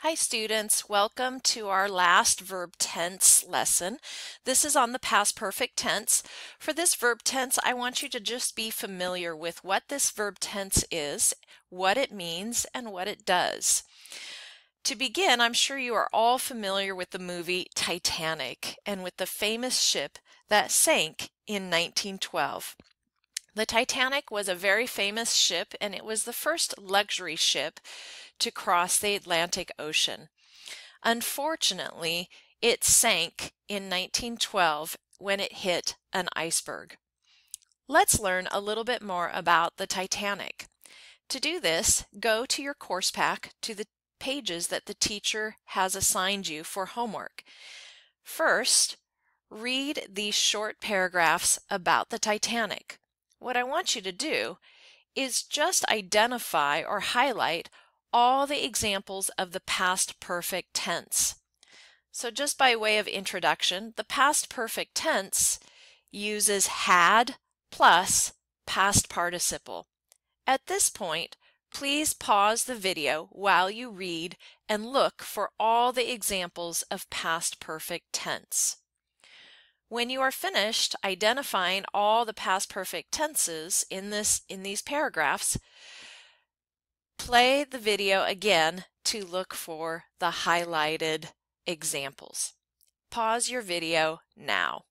Hi students, welcome to our last verb tense lesson. This is on the past perfect tense. For this verb tense, I want you to just be familiar with what this verb tense is, what it means, and what it does. To begin, I'm sure you are all familiar with the movie Titanic and with the famous ship that sank in 1912. The Titanic was a very famous ship, and it was the first luxury ship to cross the Atlantic Ocean. Unfortunately, it sank in 1912 when it hit an iceberg. Let's learn a little bit more about the Titanic. To do this, go to your course pack to the pages that the teacher has assigned you for homework. First, read these short paragraphs about the Titanic. What I want you to do is just identify or highlight all the examples of the past perfect tense. So just by way of introduction, the past perfect tense uses had plus past participle. At this point, please pause the video while you read and look for all the examples of past perfect tense. When you are finished identifying all the past perfect tenses in these paragraphs, play the video again to look for the highlighted examples. Pause your video now.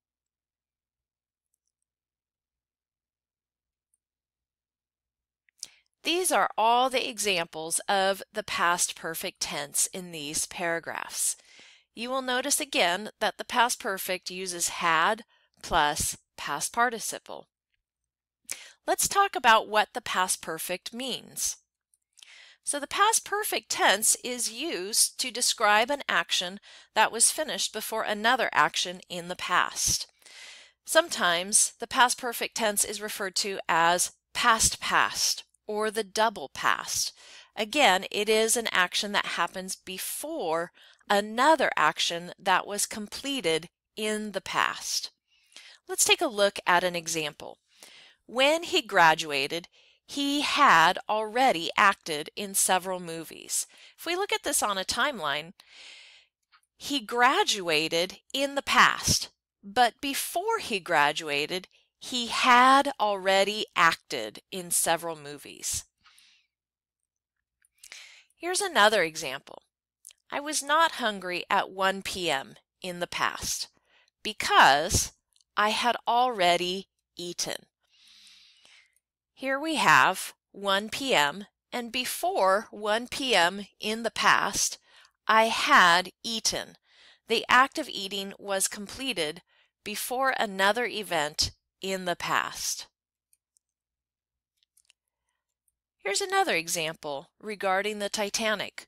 These are all the examples of the past perfect tense in these paragraphs. You will notice again that the past perfect uses had plus past participle. Let's talk about what the past perfect means. So the past perfect tense is used to describe an action that was finished before another action in the past. Sometimes the past perfect tense is referred to as past past or the double past. Again, it is an action that happens before another action that was completed in the past. Let's take a look at an example. When he graduated, he had already acted in several movies. If we look at this on a timeline, he graduated in the past, but before he graduated, he had already acted in several movies. Here's another example. I was not hungry at 1 p.m. in the past because I had already eaten. Here we have 1 p.m. and before 1 p.m. in the past, I had eaten. The act of eating was completed before another event in the past. Here's another example regarding the Titanic.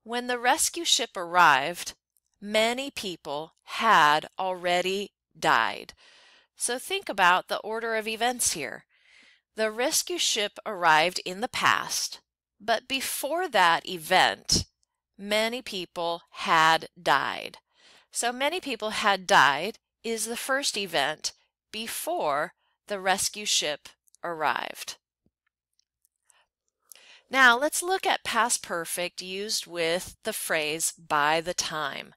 When the rescue ship arrived, many people had already died. So think about the order of events here. The rescue ship arrived in the past, but before that event, many people had died. So many people had died is the first event before the rescue ship arrived. Now let's look at past perfect used with the phrase by the time.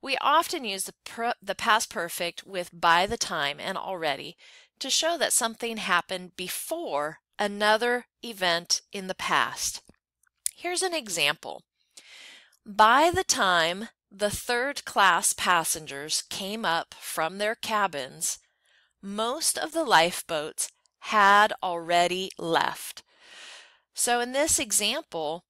We often use the past perfect with by the time and already to show that something happened before another event in the past. Here's an example. By the time the third-class passengers came up from their cabins, most of the lifeboats had already left. So in this example,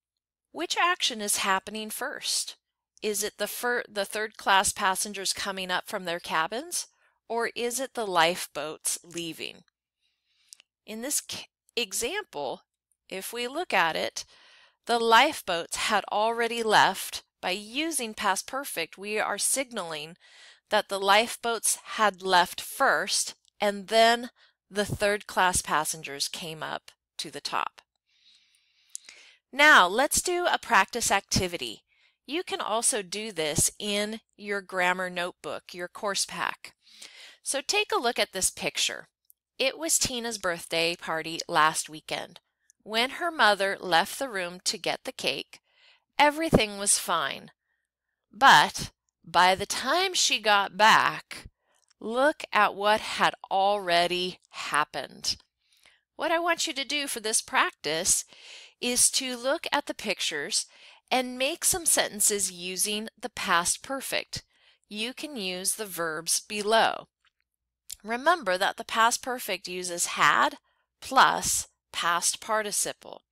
which action is happening first? Is it the third-class passengers coming up from their cabins, or is it the lifeboats leaving? In this example, if we look at it, the lifeboats had already left. By using past perfect, we are signaling that the lifeboats had left first, and then the third-class passengers came up to the top. Now, let's do a practice activity. You can also do this in your grammar notebook, your course pack. So take a look at this picture. It was Tina's birthday party last weekend. When her mother left the room to get the cake, everything was fine. But by the time she got back, look at what had already happened. What I want you to do for this practice is to look at the pictures and make some sentences using the past perfect. You can use the verbs below. Remember that the past perfect uses had plus past participle.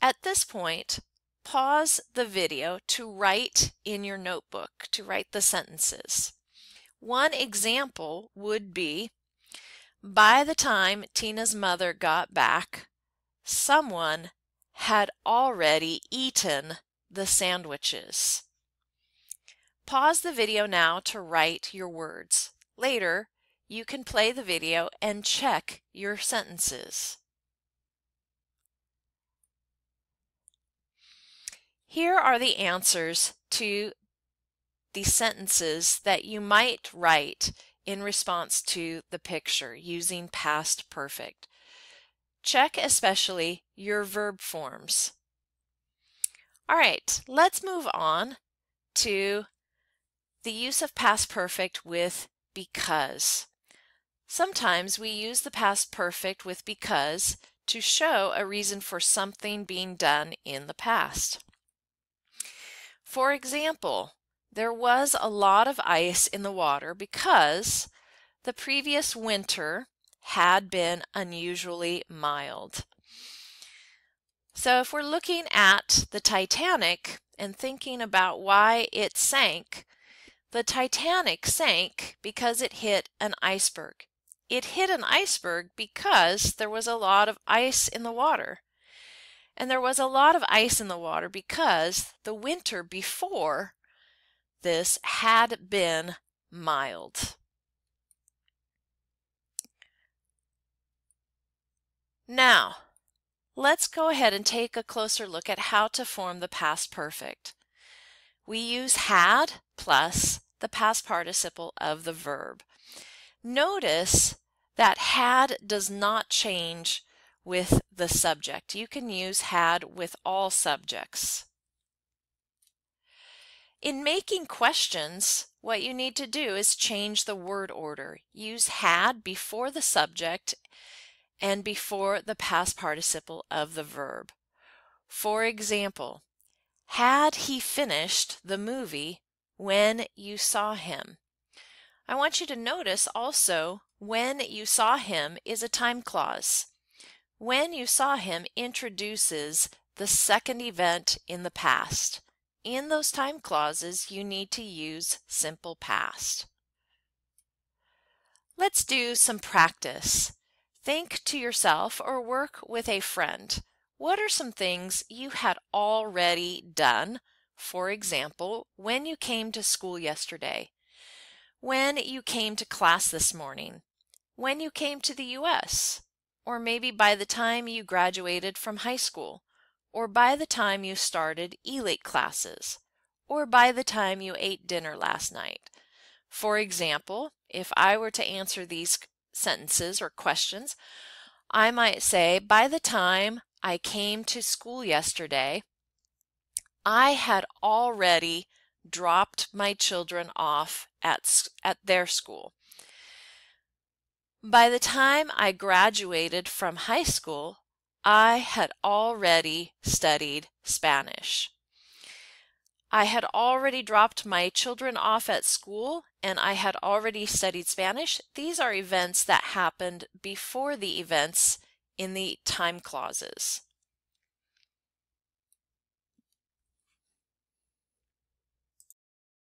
At this point, pause the video to write in your notebook, to write the sentences. One example would be, by the time Tina's mother got back, someone had already eaten the sandwiches. Pause the video now to write your words. Later, you can play the video and check your sentences. Here are the answers to the sentences that you might write in response to the picture using past perfect. Check especially your verb forms. All right, let's move on to the use of past perfect with because. Sometimes we use the past perfect with because to show a reason for something being done in the past. For example, there was a lot of ice in the water because the previous winter had been unusually mild. So if we're looking at the Titanic and thinking about why it sank, the Titanic sank because it hit an iceberg. It hit an iceberg because there was a lot of ice in the water. And there was a lot of ice in the water because the winter before this had been mild. Now, let's go ahead and take a closer look at how to form the past perfect. We use had plus the past participle of the verb. Notice that had does not change with the subject. You can use had with all subjects. In making questions, what you need to do is change the word order. Use had before the subject and before the past participle of the verb. For example, had he finished the movie when you saw him? I want you to notice also when you saw him is a time clause. When you saw him introduces the second event in the past. In those time clauses, you need to use simple past. Let's do some practice. Think to yourself or work with a friend. What are some things you had already done? For example, when you came to school yesterday, when you came to class this morning, when you came to the U.S., or maybe by the time you graduated from high school, or by the time you started ELIT classes, or by the time you ate dinner last night. For example, if I were to answer these sentences or questions, I might say, by the time I came to school yesterday, I had already dropped my children off at their school. By the time I graduated from high school, I had already studied Spanish. I had already dropped my children off at school and I had already studied Spanish. These are events that happened before the events in the time clauses.